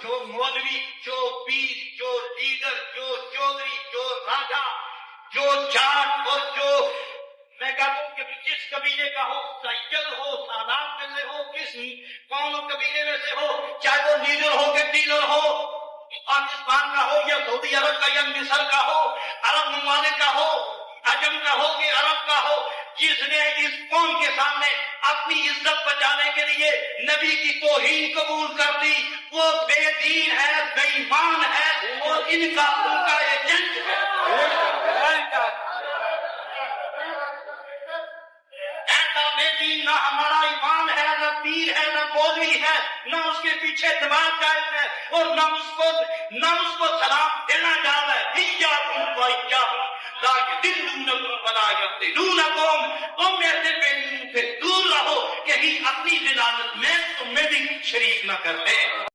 جو مولوی، جو پیر، جو لیڈر، جو چودھری، جو راجا، جو جاٹ اور جو میں کہتا ہوں کہ جس قبیلے کا ہو، سید ہو، سادات میں سے ہو، کس قوم و قبیلے میں سے ہو، چاہے وہ لیڈر ہو کہ ڈیلر ہو، پاکستان کا ہو یا سعودی عرب کا یا مصر کا ہو، عرب ممالک کا ہو، عجم کا ہو کہ عرب کا ہو، جس نے اس قوم کے سامنے اپنی عزت بچانے کے لیے نبی کی توہین قبول کر دی، وہ بے دین ہے، بے ایمان ہے اور ان کا ایجنٹ ہے۔ بے دین نہ ہمارا ایمان ہے، نہ پیر ہے، نہ مولوی ہے، نہ اس کے پیچھے دماغ قائم ہے اور نہ اس کو سلام دینا جا رہا ہے۔ تم ایسے پہلو سے دور رہو کہ اپنی ضلالت میں تمہیں بھی شریک نہ کر دے۔